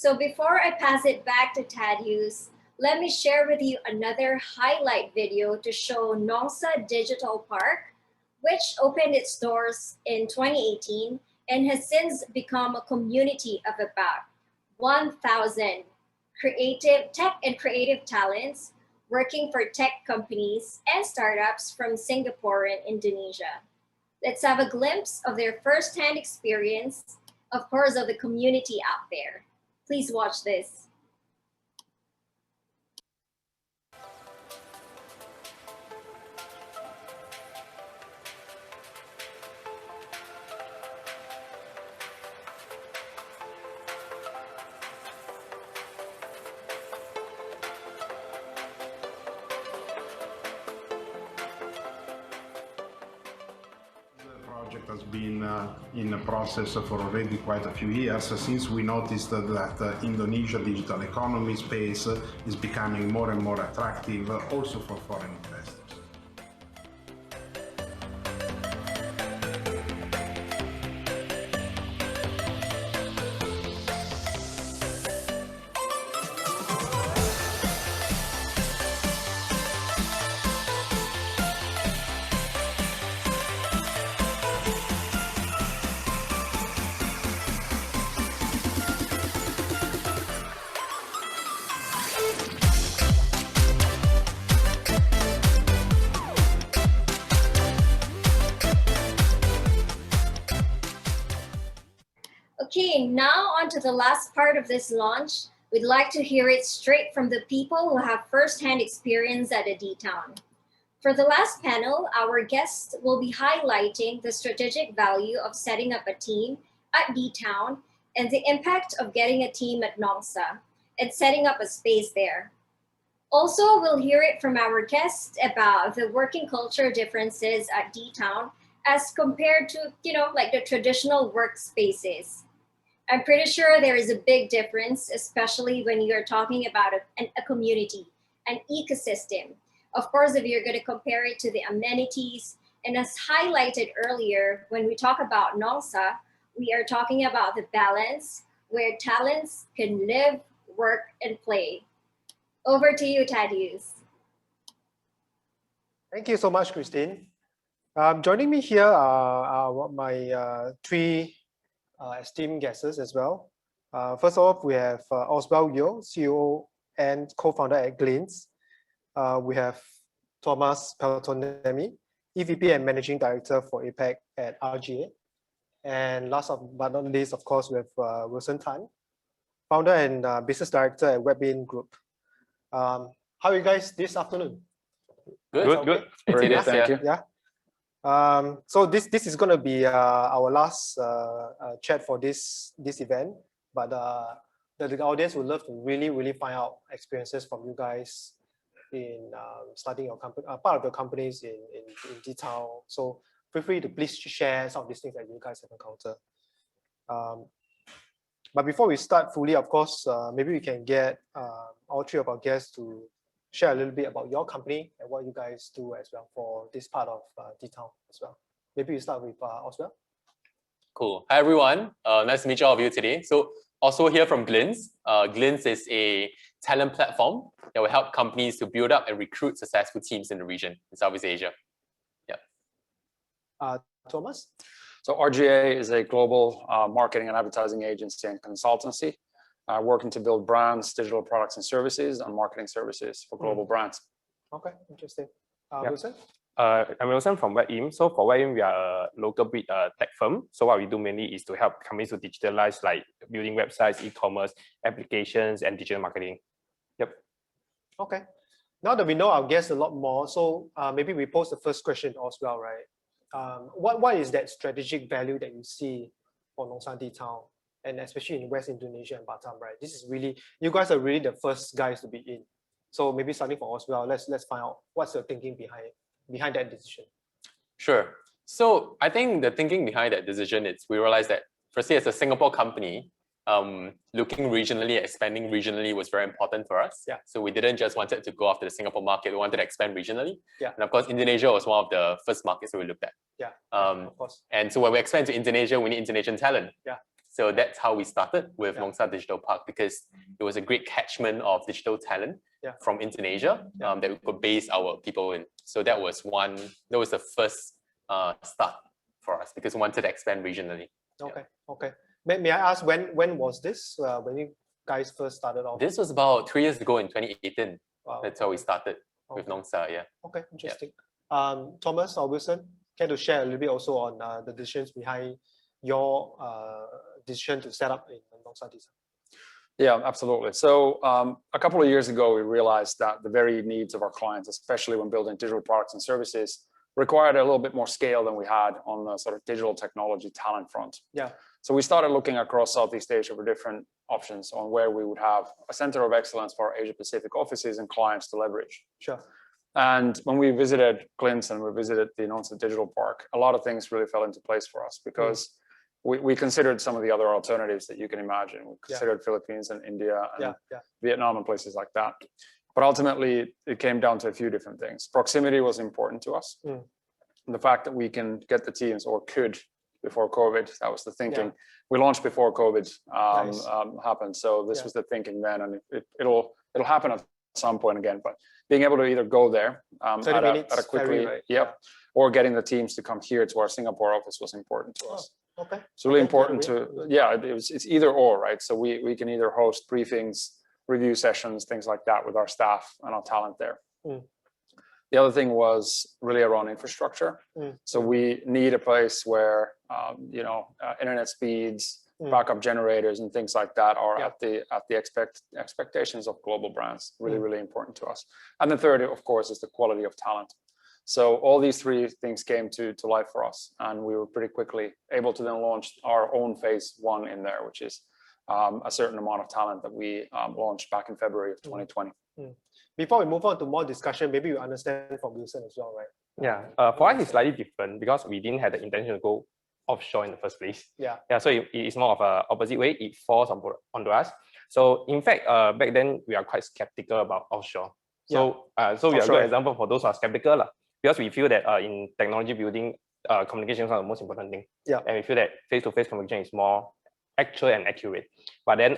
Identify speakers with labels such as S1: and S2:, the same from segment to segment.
S1: So before I pass it back to Thaddeus, let me share with you another highlight video to show Nongsa Digital Park, which opened its doors in 2018 and has since become a community of about 1,000 creative tech and creative talents working for tech companies and startups from Singapore and Indonesia. Let's have a glimpse of their firsthand experience, of course, of the community out there. Please watch this.
S2: Has been in the process for already quite a few years since we noticed that Indonesia digital economy space is becoming more and more attractive also for foreign investors.
S1: Okay, now on to the last part of this launch. We'd like to hear it straight from the people who have firsthand experience at a D-Town. For the last panel, our guests will be highlighting the strategic value of setting up a team at D-Town and the impact of getting a team at Nongsa and setting up a space there. Also, we'll hear it from our guests about the working culture differences at D-Town as compared to, like the traditional workspaces. I'm pretty sure there is a big difference, especially when you're talking about a community, an ecosystem. Of course, if you're going to compare it to the amenities, and as highlighted earlier, when we talk about Nongsa, we are talking about the balance where talents can live, work, and play. Over to you, Thaddeus.
S3: Thank you so much, Christine. Joining me here are my three esteemed guests as well. First off, we have Oswald Yeo, CEO and co-founder at Glints. We have Tuomas Peltoniemi, EVP and Managing Director for APAC at RGA. And last but not least, of course, we have Wilson Tan, founder and Business Director at Webimp Group. How are you guys this afternoon?
S4: Good.
S3: Very good, thank you. Yeah. So this is going to be our last chat for this event, but the audience would love to really find out experiences from you guys in starting your company, part of your companies in D-Town. So feel free to please share some of these things that you guys have encountered. But before we start fully, of course, maybe we can get all three of our guests to share a little bit about your company and what you guys do as well for this part of D-Town as well. Maybe we start with Oswald.
S4: Cool. Hi, everyone. Nice to meet all of you today. So also here from Glints. Glints is a talent platform that will help companies to build up and recruit successful teams in the region in Southeast Asia. Yeah.
S3: Tuomas?
S5: So RGA is a global marketing and advertising agency and consultancy. Working to build brands, digital products and services, and marketing services for global brands.
S3: Okay, interesting.
S6: Yep.
S3: Wilson?
S6: I'm Wilson from Webimp. So for Webimp, we are a local breed tech firm. So what we do mainly is to help companies to digitalize, like building websites, e-commerce, applications, and digital marketing. Yep.
S3: Okay. Now that we know our guests a lot more, so maybe we pose the first question as well, right? What is that strategic value that you see for Nongsa D-Town? And especially in West Indonesia and Batam, right? This is really, you guys are really the first guys to be in. So maybe starting from Oswald, let's find out what's the thinking behind that decision.
S4: Sure. So I think the thinking behind that decision is we realized that firstly, as a Singapore company, looking regionally, expanding regionally was very important for us.
S3: Yeah.
S4: So we didn't just wanted to go after the Singapore market, we wanted to expand regionally.
S3: Yeah.
S4: And of course, Indonesia was one of the first markets that we looked at.
S3: Yeah.
S4: Of
S3: course.
S4: And so when we expand to Indonesia, we need Indonesian talent.
S3: Yeah.
S4: So that's how we started with Nongsa Digital Park, because it was a great catchment of digital talent from Indonesia that we could base our people in. So that was the first start for us, because we wanted to expand regionally.
S3: Okay, okay. May I ask when was this? When you guys first started off?
S4: This was about 3 years ago in 2018.
S3: Wow.
S4: That's how we started with Nongsa,
S3: Okay, interesting. Tuomas or Wilson, can you share a little bit also on the decisions behind your decision to set up in Nongsa D-Town?
S5: Yeah, absolutely. So a couple of years ago, we realized that the very needs of our clients, especially when building digital products and services, required a little bit more scale than we had on the sort of digital technology talent front.
S3: Yeah.
S5: So we started looking across Southeast Asia for different options on where we would have a center of excellence for our Asia Pacific offices and clients to leverage.
S3: Sure.
S5: And when we visited Glints and we visited the Nongsa Digital Park, a lot of things really fell into place for us, because we considered some of the other alternatives that you can imagine. We considered Philippines and India and Vietnam and places like that. But ultimately, it came down to a few different things. Proximity was important to us. And the fact that we can get the teams, or could before COVID, that was the thinking. We launched before COVID happened. So this was the thinking then, and it'll happen at some point again. But being able to either go there at a quickly, or getting the teams to come here to our Singapore office was important to us.
S3: Okay.
S5: It's really important to, it's either or, right? So we can either host briefings, review sessions, things like that with our staff and our talent there. The other thing was really around infrastructure. So we need a place where, internet speeds, backup generators and things like that are at the expectations of global brands. Really, really important to us. And the third, of course, is the quality of talent. So all these three things came to life for us, and we were pretty quickly able to then launch our own phase 1 in there, which is a certain amount of talent that we launched back in February of 2020.
S3: Before we move on to more discussion, maybe you understand from Wilson as well, right?
S6: Yeah, for us it's slightly different, because we didn't have the intention to go offshore in the first place. So it is more of an opposite way. It falls onto us. So in fact, back then we are quite skeptical about offshore. So we are a good example for those who are skeptical, because we feel that in technology building, communication is the most important thing. And we feel that face-to-face communication is more actual and accurate. But then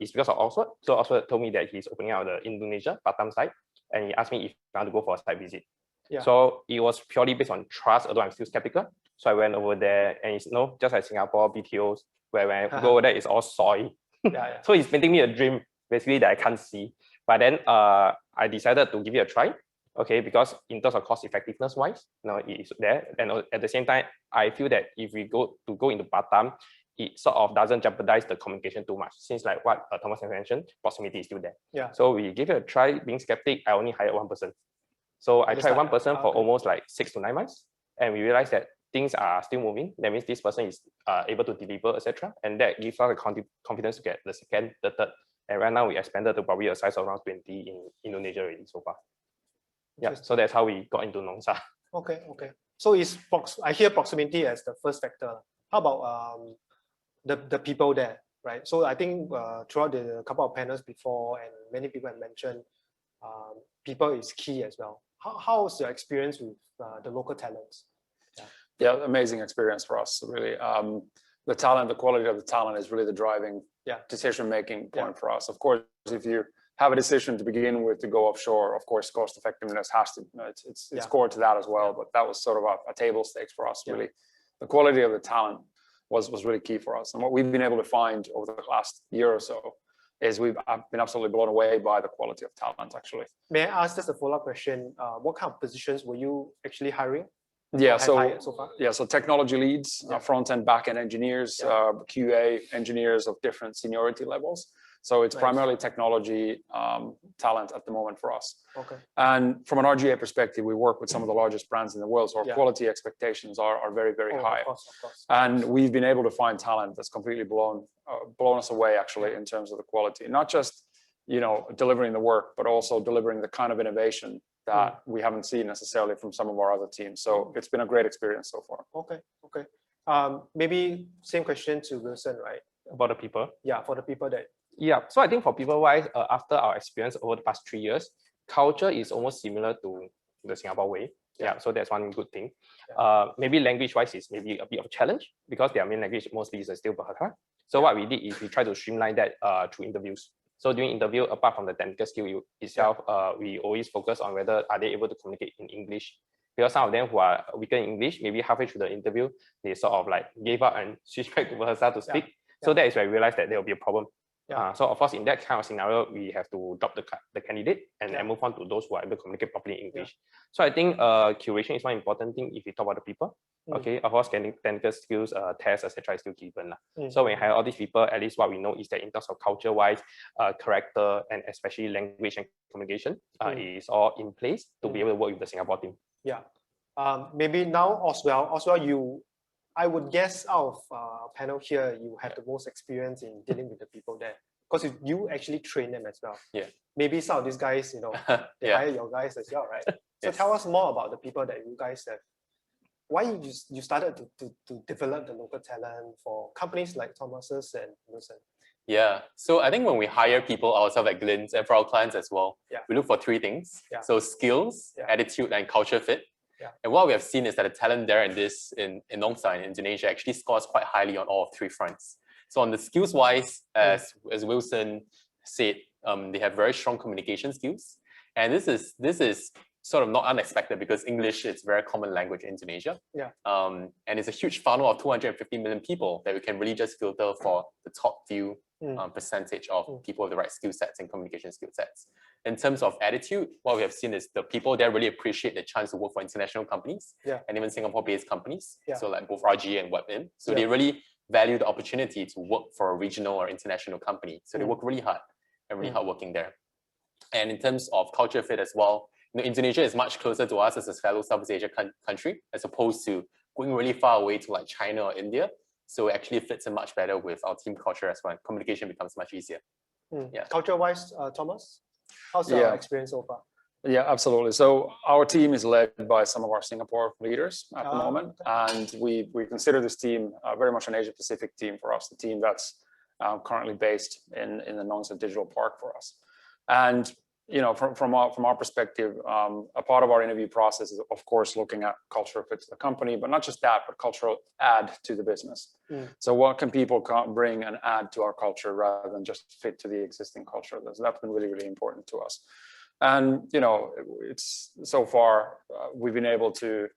S6: it's because of Oswald. So Oswald told me that he's opening out the Indonesia Batam site, and he asked me if I want to go for a site visit. So it was purely based on trust, although I'm still skeptical. So I went over there, and it's just like Singapore BTOs, where when I go over there, it's all soy. So he's painting me a dream, basically, that I can't see. But then I decided to give it a try. Okay, because in terms of cost effectiveness wise, it is there. And at the same time, I feel that if we go into Batam, it sort of doesn't jeopardize the communication too much, since like what Tuomas mentioned, proximity is still there. So we give it a try. Being skeptic, I only hired one person. So I tried one person for almost like 6 to 9 months, and we realized that things are still moving. That means this person is able to deliver, etc. And that gives us the confidence to get the second, the third. And right now we expanded to probably a size of around 20 in Indonesia already so far. So that's how we got into Nongsa.
S3: Okay. So I hear proximity as the first factor. How about the people there, right? So I think throughout the couple of panels before, and many people have mentioned, people is key as well. How's your experience with the local talents?
S5: Yeah, amazing experience for us, really. The talent, the quality of the talent is really the driving decision-making point for us. Of course, if you have a decision to begin with to go offshore, of course, cost effectiveness has to, it's core to that as well, but that was sort of a table stakes for us, really. The quality of the talent was really key for us. And what we've been able to find over the last year or so is we've been absolutely blown away by the quality of talent, actually.
S3: May I ask just a follow-up question? What kind of positions were you actually hiring?
S5: So technology leads, front-end, back-end engineers, QA engineers of different seniority levels. So it's primarily technology talent at the moment for us. And from an RGA perspective, we work with some of the largest brands in the world. So our quality expectations are very, very high.
S3: Of course.
S5: And we've been able to find talent that's completely blown us away, actually, in terms of the quality. Not just delivering the work, but also delivering the kind of innovation that we haven't seen necessarily from some of our other teams. So it's been a great experience so far.
S3: Okay. Maybe same question to Wilson, right?
S6: About the people?
S3: Yeah, for the people that...
S6: Yeah, so I think for people-wise, after our experience over the past 3 years, culture is almost similar to the Singapore way. So that's one good thing. Maybe language-wise is maybe a bit of a challenge, because their main language mostly is still Bahasa. So what we did is we try to streamline that through interviews. So during interview, apart from the technical skill itself, we always focus on whether are they able to communicate in English. Because some of them who are weaker in English, maybe halfway through the interview, they sort of like gave up and switched back to Bahasa to speak. So that is where I realized that there will be a problem. So of course, in that kind of scenario, we have to drop the candidate and then move on to those who are able to communicate properly in English. So I think curation is one important thing if we talk about the people. Okay, of course, technical skills, tests, etc. is still given. So when we hire all these people, at least what we know is that in terms of culture-wise, character, and especially language and communication is all in place to be able to work with the Singapore team.
S3: Yeah. Maybe now, Oswald, I would guess out of panel here, you have the most experience in dealing with the people there because you actually train them as well.
S4: Yeah.
S3: Maybe some of these guys, they hire your guys as well, right? So tell us more about the people that you guys have. Why you started to develop the local talent for companies like Tuomas and Wilson?
S4: Yeah, so I think when we hire people ourselves at Glints and for our clients as well, we look for three things. So skills, attitude, and culture fit. And what we have seen is that the talent there in Nongsa in Indonesia actually scores quite highly on all three fronts. So on the skills wise, as Wilson said, they have very strong communication skills. And this is sort of not unexpected because English is a very common language in Indonesia. And it's a huge funnel of 250 million people that we can really just filter for the top few percentage of people with the right skill sets and communication skill sets. In terms of attitude, what we have seen is the people there really appreciate the chance to work for international companies and even Singapore-based companies. So like both RGA and Webimp. So they really value the opportunity to work for a regional or international company. So they work really hard and really hard working there. And in terms of culture fit as well, Indonesia is much closer to us as a fellow Southeast Asia country as opposed to going really far away to like China or India. So it actually fits in much better with our team culture as well. Communication becomes much easier.
S3: Culture-wise, Tuomas, how's your experience so far?
S5: Yeah, absolutely. So our team is led by some of our Singapore leaders at the moment. And we consider this team very much an Asia-Pacific team for us, the team that's currently based in the Nongsa Digital Park for us. And from our perspective, a part of our interview process is, of course, looking at cultural fit to the company, but not just that, but cultural add to the business. So what can people bring and add to our culture rather than just fit to the existing culture? That's been really, really important to us. And, it's so far, we've been able to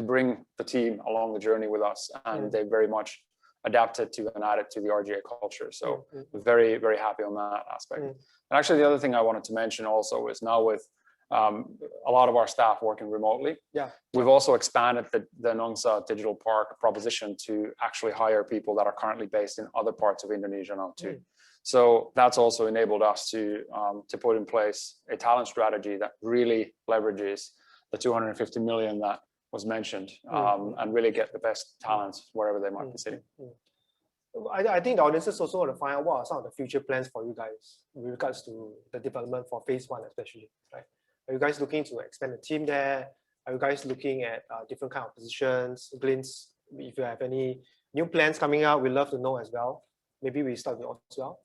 S5: bring the team along the journey with us, and they very much adapted to and added to the RGA culture. So we're very, very happy on that aspect. And actually, the other thing I wanted to mention also is now with a lot of our staff working remotely, we've also expanded the Nongsa Digital Park proposition to actually hire people that are currently based in other parts of Indonesia now too. So that's also enabled us to put in place a talent strategy that really leverages the 250 million that was mentioned and really get the best talents wherever they might be sitting.
S3: I think the audiences also want to find out what are some of the future plans for you guys with regards to the development for phase 1 especially, right? Are you guys looking to expand the team there? Are you guys looking at different kind of positions? Glints, if you have any new plans coming out, we'd love to know as well. Maybe we start with Oswald.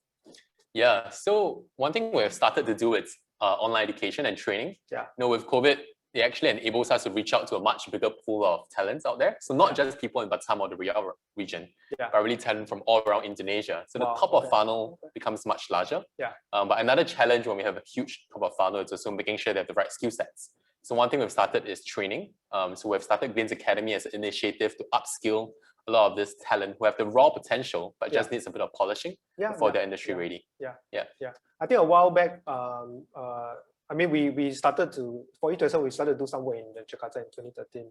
S4: Yeah, so one thing we have started to do is online education and training. With COVID, it actually enables us to reach out to a much bigger pool of talents out there. So not just people in Batam or the Riau region, but really talent from all around Indonesia. So the top of funnel becomes much larger. But another challenge when we have a huge top of funnel is also making sure they have the right skill sets. So one thing we've started is training. So we've started Glints Academy as an initiative to upskill a lot of this talent who have the raw potential, but just needs a bit of polishing before they're industry ready.
S3: I think a while back, I mean, we started to, for e-tourism, we started to do some work in Jakarta in 2013.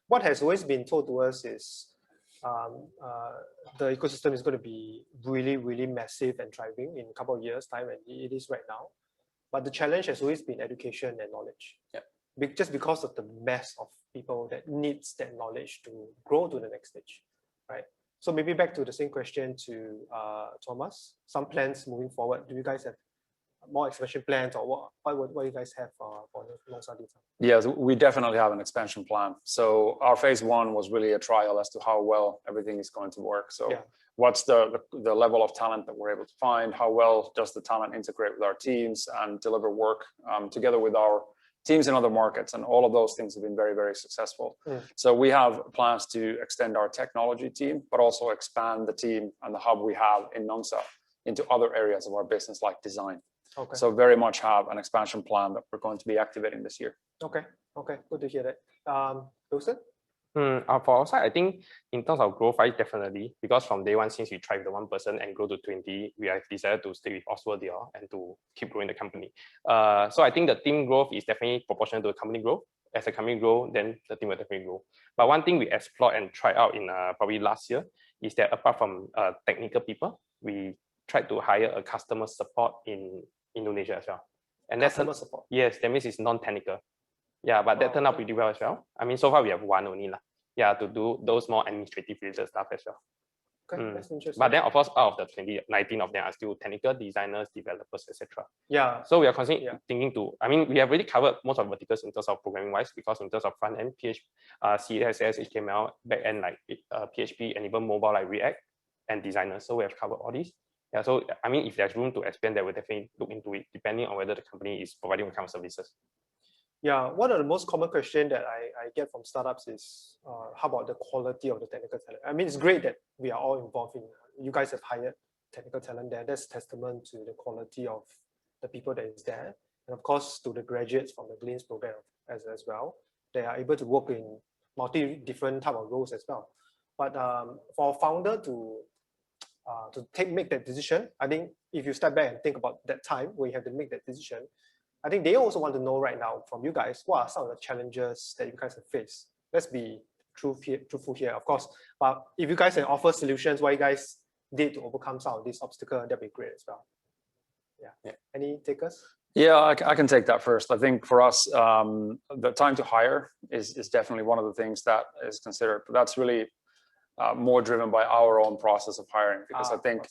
S3: What has always been told to us is the ecosystem is going to be really, really massive and thriving in a couple of years' time, and it is right now. But the challenge has always been education and knowledge. Just because of the mass of people that needs that knowledge to grow to the next stage, right? So maybe back to the same question to Tuomas. Some plans moving forward. Do you guys have more expansion plans, or what you guys have for Nongsa D-Town?
S5: Yes, we definitely have an expansion plan. So our phase 1 was really a trial as to how well everything is going to work. So what's the level of talent that we're able to find? How well does the talent integrate with our teams and deliver work together with our teams in other markets, and all of those things have been very, very successful. So we have plans to extend our technology team, but also expand the team and the hub we have in Nongsa into other areas of our business, like design.
S3: Okay.
S5: So very much have an expansion plan that we're going to be activating this year.
S3: Okay. Okay. Good to hear that. Wilson?
S6: For our side, I think in terms of growth, right, definitely, because from day one, since we tried the 1% and grow to 20, we have decided to stay with Oswald Yeo and to keep growing the company. So I think the team growth is definitely proportional to the company growth. As the company grow, then the team will definitely grow. But one thing we explored and tried out in probably last year is that apart from technical people, we tried to hire a customer support in Indonesia as well. And that's
S3: Customer support.
S6: Yes, that means it's non-technical. Yeah, but that turned out pretty well as well. I mean, so far we have one only lah. Yeah, to do those more administrative related stuff as well.
S3: Okay, that's interesting.
S6: But then, of course, out of the 19 of them are still technical designers, developers, etc.
S3: Yeah.
S6: So we are constantly thinking to. I mean, we have already covered most of the verticals in terms of programming wise, because in terms of front end, PHP, CSS, HTML, back end like PHP, and even mobile like React and designers. So we have covered all these. Yeah. So I mean, if there's room to expand, that we'll definitely look into it, depending on whether the company is providing what kind of services.
S3: Yeah, one of the most common questions that I get from startups is, how about the quality of the technical talent? I mean, it's great that we are all involved in, you guys have hired technical talent there. That's testament to the quality of the people that is there. And of course, to the graduates from the Glints program as well. They are able to work in different type of roles as well. But for a founder to make that decision, I think if you step back and think about that time where you have to make that decision, I think they also want to know right now from you guys, what are some of the challenges that you guys have faced? Let's be truthful here, of course. But if you guys can offer solutions, what you guys did to overcome some of these obstacles, that'd be great as well. Yeah. Any takers?
S5: Yeah, I can take that first. I think for us, the time to hire is definitely one of the things that is considered. But that's really more driven by our own process of hiring, because I think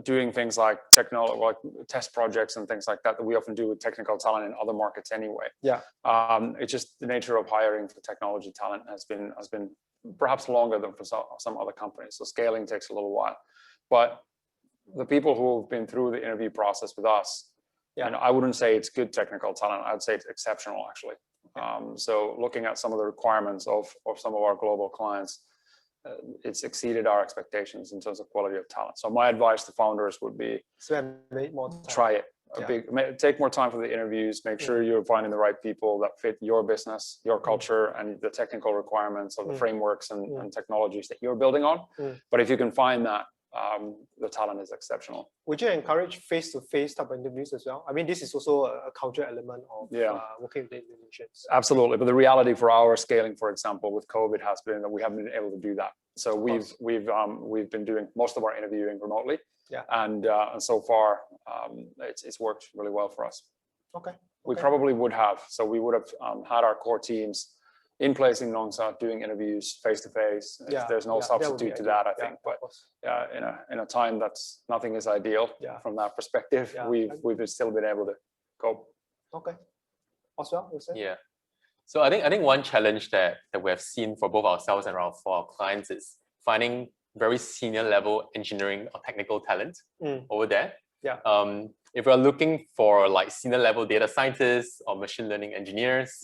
S5: doing things like technology, like test projects and things like that we often do with technical talent in other markets anyway.
S3: Yeah.
S5: It's just the nature of hiring for technology talent has been perhaps longer than for some other companies. So scaling takes a little while. But the people who have been through the interview process with us, and I wouldn't say it's good technical talent, I'd say it's exceptional actually. So looking at some of the requirements of some of our global clients, it's exceeded our expectations in terms of quality of talent. So my advice to founders would be, try it. Take more time for the interviews, make sure you're finding the right people that fit your business, your culture, and the technical requirements of the frameworks and technologies that you're building on. But if you can find that, the talent is exceptional.
S3: Would you encourage face-to-face type of interviews as well? I mean, this is also a culture element of working with Indonesians.
S5: Absolutely, but the reality for our scaling, for example, with COVID has been that we haven't been able to do that. So we've been doing most of our interviewing remotely, and so far it's worked really well for us.
S3: Okay.
S5: We probably would have. So we would have had our core teams in place in Nongsa doing interviews face to face. There's no substitute to that, I think. But in a time that's nothing is ideal from that perspective, we've still been able to cope.
S3: Okay. Oswald, you say?
S4: Yeah. So I think one challenge that we have seen for both ourselves and for our clients is finding very senior level engineering or technical talent over there.
S3: Yeah.
S4: If we're looking for like senior level data scientists or machine learning engineers,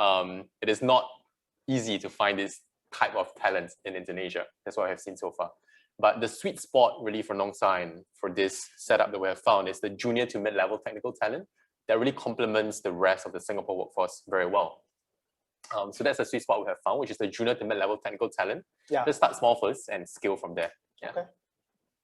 S4: it is not easy to find this type of talent in Indonesia. That's what I have seen so far. But the sweet spot really for Nongsa and for this setup that we have found is the junior to mid-level technical talent that really complements the rest of the Singapore workforce very well. So that's the sweet spot we have found, which is the junior to mid-level technical talent. Let's start small first and scale from there.
S3: Okay.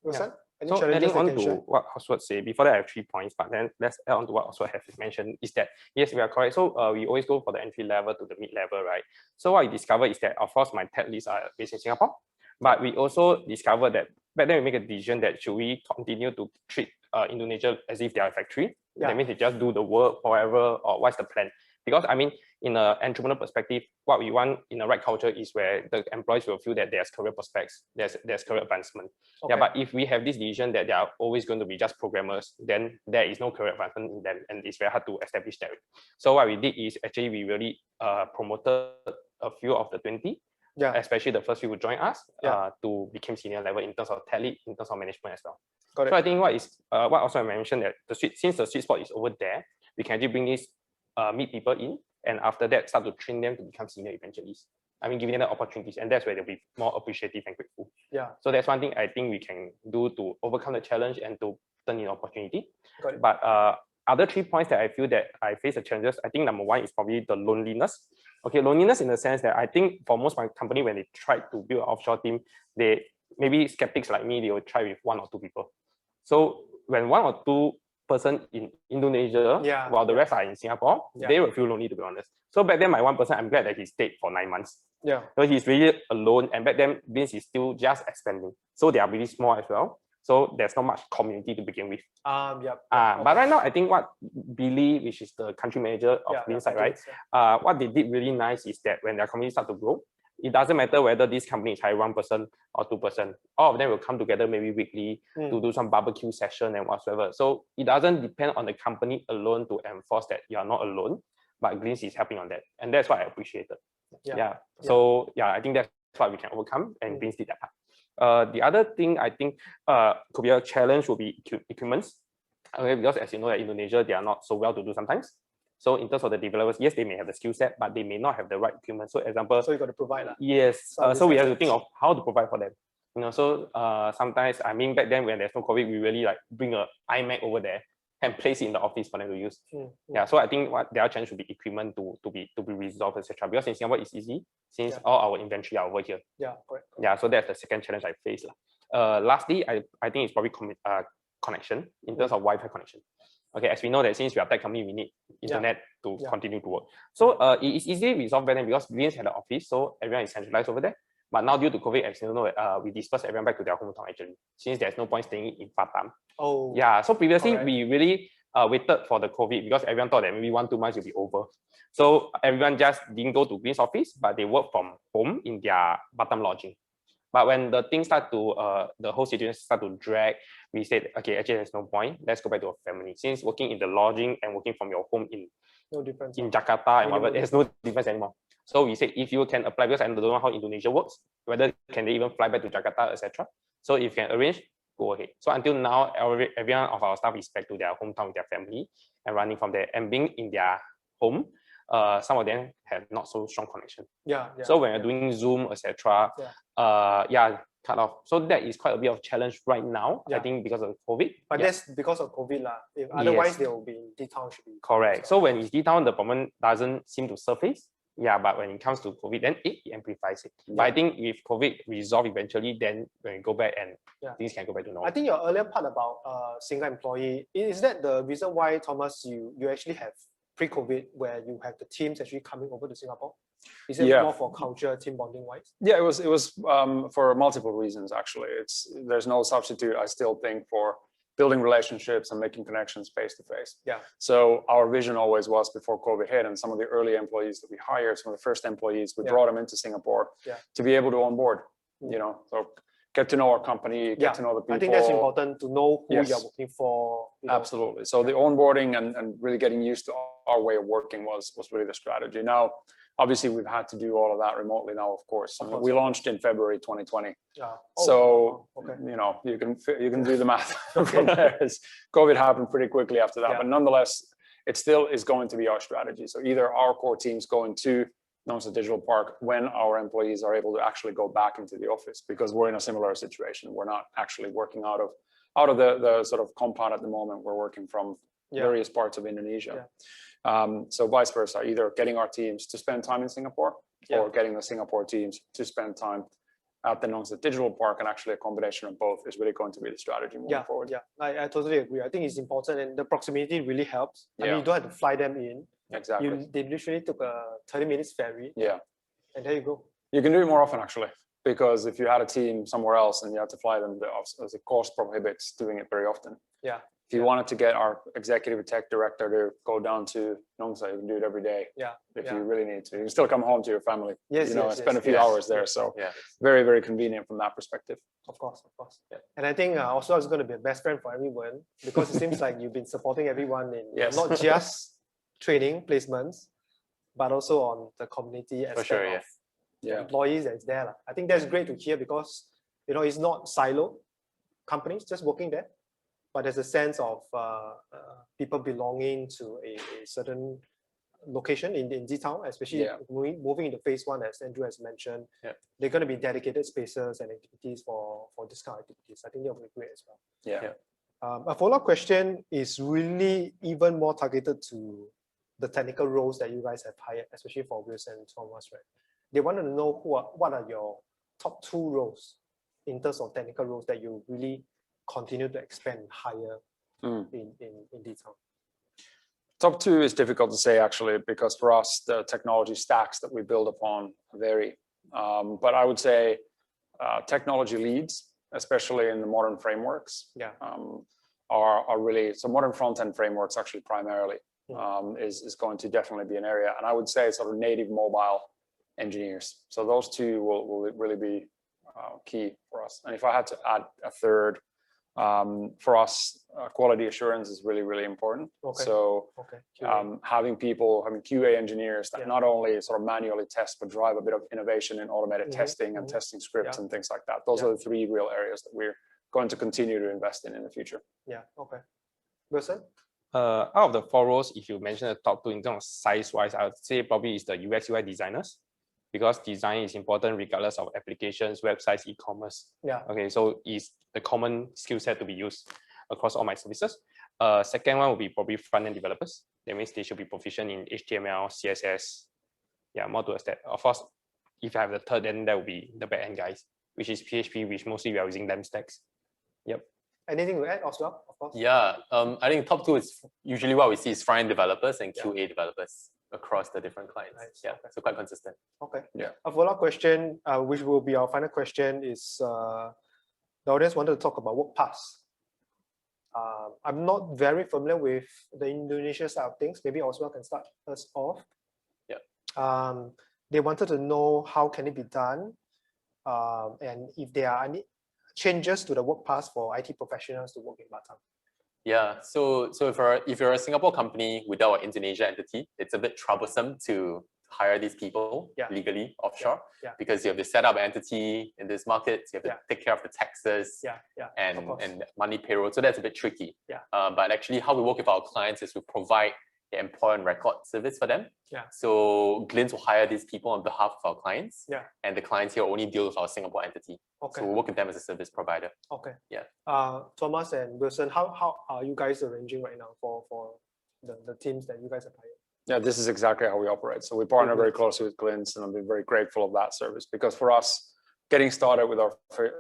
S3: Wilson?
S6: So adding on to what Oswald said, before that I have 3 points, but then let's add on to what Oswald has mentioned is that, yes, we are correct. So we always go for the entry level to the mid level, right? So what we discovered is that, of course, my tech leads are based in Singapore, but we also discovered that back then we make a decision that should we continue to treat Indonesia as if they are a factory? That means they just do the work forever, or what's the plan? Because I mean, in an entrepreneur perspective, what we want in the right culture is where the employees will feel that there's career prospects, there's career advancement. Yeah, but if we have this decision that they are always going to be just programmers, then there is no career advancement in them, and it's very hard to establish that. So what we did is actually we really promoted a few of the 20, especially the first few who joined us, to become senior level in terms of tech lead, in terms of management as well. So I think what also I mentioned that since the sweet spot is over there, we can actually bring this meet people in, and after that start to train them to become senior evangelists. I mean, giving them the opportunities, and that's where they'll be more appreciative and grateful.
S3: Yeah.
S6: So that's one thing I think we can do to overcome the challenge and to turn in opportunity.
S3: Got it.
S6: But other 3 points that I feel that I face the challenges, I think number 1 is probably the loneliness. Okay, loneliness in the sense that I think for most of my company, when they try to build an offshore team, they maybe skeptics like me, they will try with 1 or 2 people. So when 1 or 2 person in Indonesia, while the rest are in Singapore, they will feel lonely, to be honest. So back then, my 1 person, I'm glad that he stayed for 9 months.
S3: Yeah.
S6: So he's really alone, and back then, Glints is still just expanding. So they are really small as well. So there's not much community to begin with.
S3: But
S6: right now, I think what Billy, which is the country manager of Fireside, right? What they did really nice is that when their community start to grow, it doesn't matter whether this company is hire 1 person or 2 person. All of them will come together maybe weekly to do some barbecue session and whatsoever. So it doesn't depend on the company alone to enforce that you are not alone, but Glints is helping on that, and that's what I appreciated. So I think that's what we can overcome, and Glints did that part. The other thing I think could be a challenge would be equipments. Okay, because as you know, that Indonesia, they are not so well to do sometimes. So in terms of the developers, yes, they may have the skill set, but they may not have the right equipment. So example,
S3: so you got to provide that.
S6: Yes. So we have to think of how to provide for them. You know, so sometimes, I mean, back then when there's no COVID, we really like bring a iMac over there and place it in the office for them to use. Yeah. So I think what their challenge should be equipment to be resolved, etc. Because in Singapore it's easy since all our inventory are over here.
S3: Yeah, correct.
S6: Yeah. So that's the second challenge I face. Lastly, I think it's probably connection in terms of Wi-Fi connection. Okay, as we know that since we are tech company, we need internet to continue to work. So it is easily resolved better because Glints had an office, so everyone is centralized over there. But now due to COVID, as you know, we dispersed everyone back to their hometown actually, since there's no point staying in Batam.
S3: Oh.
S6: Yeah, so previously we really waited for the COVID because everyone thought that maybe 1-2 months will be over. So everyone just didn't go to Glints office, but they work from home in their Batam lodging. But when the things start to, the whole situation start to drag, we said, okay, actually there's no point. Let's go back to our family. Since working in the lodging and working from your home in Jakarta and whatever, there's no difference anymore. So we said, if you can apply, because I don't know how Indonesia works, whether can they even fly back to Jakarta, etc. So if you can arrange, go ahead. So until now, everyone of our staff is back to their hometown with their family and running from there and being in their home. Some of them have not so strong connection. So when you're doing Zoom, etc., cut off. So that is quite a bit of challenge right now. I think because of COVID.
S3: But that's because of COVID lah. Otherwise, they will be in D-Town.
S6: Correct. So when it's D-Town, the problem doesn't seem to surface. Yeah, but when it comes to COVID, then it amplifies it. But I think if COVID resolve eventually, then when we go back and things can go back to normal.
S3: I think your earlier part about single employee, is that the reason why, Tuomas, you actually have pre-COVID where you have the teams actually coming over to Singapore? Is it more for culture, team bonding wise?
S5: Yeah, it was for multiple reasons actually. There's no substitute, I still think, for building relationships and making connections face to face.
S3: Yeah.
S5: So our vision always was before COVID hit, and some of the early employees that we hired, some of the first employees, we brought them into Singapore to be able to onboard. You know, so get to know our company, get to know the people.
S3: I think that's important to know who you're working for.
S5: Absolutely. So the onboarding and really getting used to our way of working was really the strategy. Now, obviously, we've had to do all of that remotely now, of course. We launched in February 2020. So, you know, you can do the math from there. COVID happened pretty quickly after that. But nonetheless, it still is going to be our strategy. So either our core teams going to Nongsa Digital Park when our employees are able to actually go back into the office, because we're in a similar situation. We're not actually working out of the sort of compound at the moment. We're working from various parts of Indonesia. So vice versa, either getting our teams to spend time in Singapore or getting the Singapore teams to spend time at the Nongsa Digital Park, and actually a combination of both is really going to be the strategy moving forward.
S3: Yeah, I totally agree. I think it's important, and the proximity really helps. I mean, you don't have to fly them in.
S5: Exactly.
S3: They literally took a 30 minutes ferry. Yeah. And there you go.
S5: You can do it more often actually, because if you had a team somewhere else and you had to fly them, the cost prohibits doing it very often.
S3: Yeah.
S5: If you wanted to get our executive tech director to go down to Nongsa, you can do it every day.
S3: Yeah.
S5: If you really need to, you can still come home to your family.
S3: Yes.
S5: You know, spend a few hours there. So very, very convenient from that perspective.
S3: Of course. Yeah. And I think Oswald is going to be a best friend for everyone, because it seems like you've been supporting everyone in not just training placements, but also on the community aspect of the employees that's there. I think that's great to hear, because you know, it's not silo companies just working there, but there's a sense of people belonging to a certain location in D-Town, especially moving into phase 1, as Andrew has mentioned. They're going to be dedicated spaces and activities for this kind of activities. I think that will be great as well. A follow-up question is really even more targeted to the technical roles that you guys have hired, especially for Wilson and Tuomas, right? They want to know what are your top 2 roles in terms of technical roles that you really continue to expand and hire in D-Town.
S5: Top 2 is difficult to say actually, because for us, the technology stacks that we build upon vary. But I would say technology leads, especially in the modern frameworks, are really, so modern front-end frameworks actually primarily is going to definitely be an area. And I would say sort of native mobile engineers. So those 2 will really be key for us. And if I had to add a third, for us, quality assurance is really, really important. So having QA engineers that not only sort of manually test, but drive a bit of innovation in automated testing and testing scripts and things like that. Those are the 3 real areas that we're going to continue to invest in the future.
S3: Wilson?
S6: Out of the 4 roles, if you mention the top 2 in terms of size-wise, I would say probably is the UX UI designers, because design is important regardless of applications, websites, e-commerce. Okay, so it's the common skill set to be used across all my services. Second one will be probably front-end developers. That means they should be proficient in HTML, CSS. More towards that. Of course, if I have the third, then that will be the back-end guys, which is PHP, which mostly we are using them stacks.
S3: Anything to add, Oswald, of course?
S4: I think top 2 is usually what we see is front-end developers and QA developers across the different clients. So quite consistent.
S3: A follow-up question, which will be our final question, is the audience wanted to talk about work paths. I'm not very familiar with the Indonesia side of things. Maybe Oswald can start us off. They wanted to know how can it be done, and if there are any changes to the work paths for IT professionals to work in Batam.
S4: So if you're a Singapore company without an Indonesia entity, it's a bit troublesome to hire these people legally offshore, because you have to set up an entity in this market, you have to take care of the taxes and money payroll. So that's a bit tricky. But actually how we work with our clients is we provide the employment record service for them. So Glints will hire these people on behalf of our clients, and the clients here only deal with our Singapore entity. So we work with them as a service provider.
S3: Tuomas and Wilson, how are you guys arranging right now for the teams that you guys have hired?
S5: This is exactly how we operate. So we partner very closely with Glints, and I'm very grateful of that service, because for us, getting started with our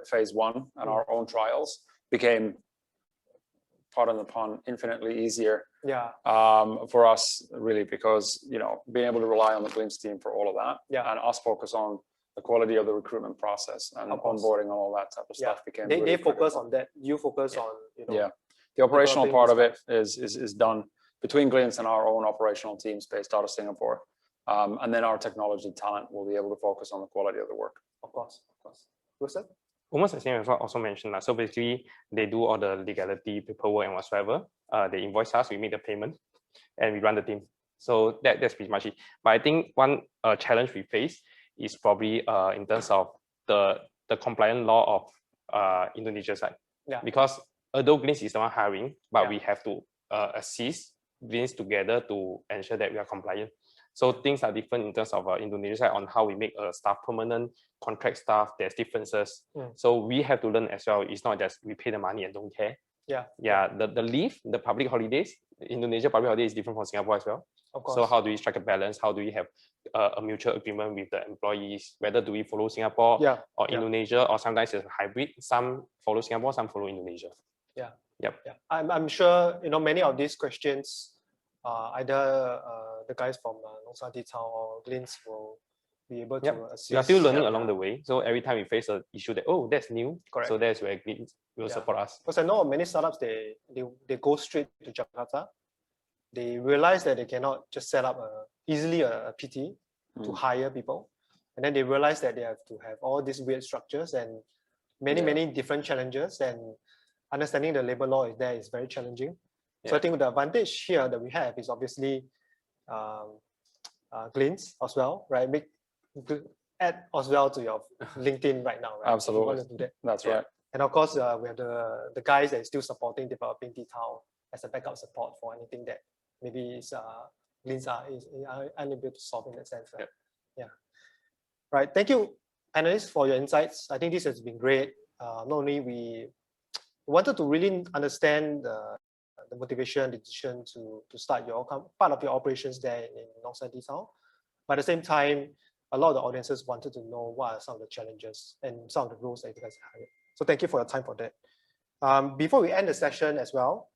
S5: phase 1 and our own trials became, pardon the pun, infinitely easier for us, really, because being able to rely on the Glints team for all of that, and us focus on the quality of the recruitment process and onboarding and all that type of stuff became.
S3: They focus on that. You focus on
S5: the operational part of it is done between Glints and our own operational teams based out of Singapore, and then our technology talent will be able to focus on the quality of the work.
S3: Of course. Wilson?
S6: Almost the same as what also mentioned. So basically, they do all the legality, paperwork, and whatsoever. They invoice us, we make the payment, and we run the team. So that's pretty much it. But I think one challenge we face is probably in terms of the compliant law of Indonesia side. Because although Glints is the one hiring, but we have to assist Glints together to ensure that we are compliant. So things are different in terms of Indonesia side on how we make a staff permanent, contract staff. There's differences. So we have to learn as well. It's not just we pay the money and don't care. The leave, the public holidays, Indonesia public holiday is different from Singapore as well. So how do we strike a balance? How do we have a mutual agreement with the employees? Whether do we follow Singapore or Indonesia, or sometimes it's a hybrid. Some follow Singapore, some follow Indonesia.
S3: I'm sure many of these questions, either the guys from Nongsa D-Town or Glints will be able to assist.
S6: We are still learning along the way. So every time we face an issue that, that's new. So that's where Glints will support us.
S3: Because I know many startups, they go straight to Jakarta. They realize that they cannot just set up easily a PT to hire people. And then they realize that they have to have all these weird structures and many different challenges, and understanding the labor law is very challenging. So I think the advantage here that we have is obviously Glints as well, right? Add Oswald to your LinkedIn right now, right?
S5: Absolutely.
S3: You want to do that.
S5: That's right.
S3: And of course, we have the guys that are still supporting developing D-Town as a backup support for anything that maybe is Glints are unable to solve in that sense.
S4: Yep.
S3: Yeah. Right. Thank you, panelists, for your insights. I think this has been great. Not only we wanted to really understand the motivation, the decision to start your part of your operations there in Nongsa D-Town, but at the same time, a lot of the audiences wanted to know what are some of the challenges and some of the roles that you guys hired. So thank you for your time for that. Before we end the session as well,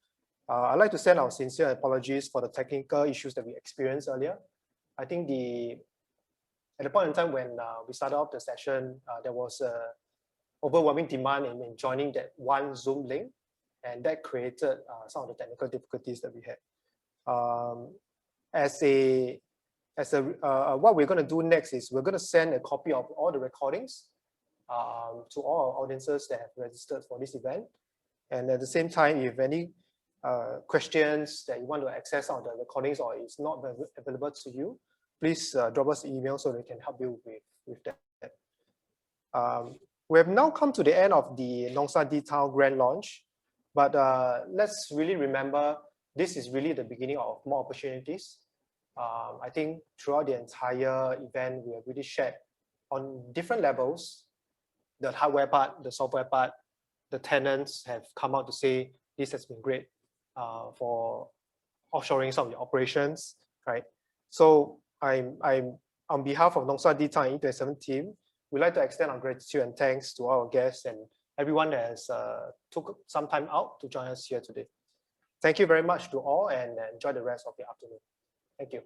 S3: I'd like to send our sincere apologies for the technical issues that we experienced earlier. I think at the point in time when we started off the session, there was a overwhelming demand in joining that one Zoom link, and that created some of the technical difficulties that we had. What we're going to do next is we're going to send a copy of all the recordings to all our audiences that have registered for this event. And at the same time, if any questions that you want to access on the recordings or it's not available to you, please drop us an email so we can help you with that. We have now come to the end of the Nongsa D-Town grand launch, but let's really remember this is really the beginning of more opportunities. I think throughout the entire event, we have really shared on different levels, the hardware part, the software part. The tenants have come out to say this has been great for offshoring some of the operations, right? So I'm on behalf of Nongsa D-Town E27 team, we'd like to extend our gratitude and thanks to our guests and everyone that has took some time out to join us here today. Thank you very much to all and enjoy the rest of the afternoon. Thank you.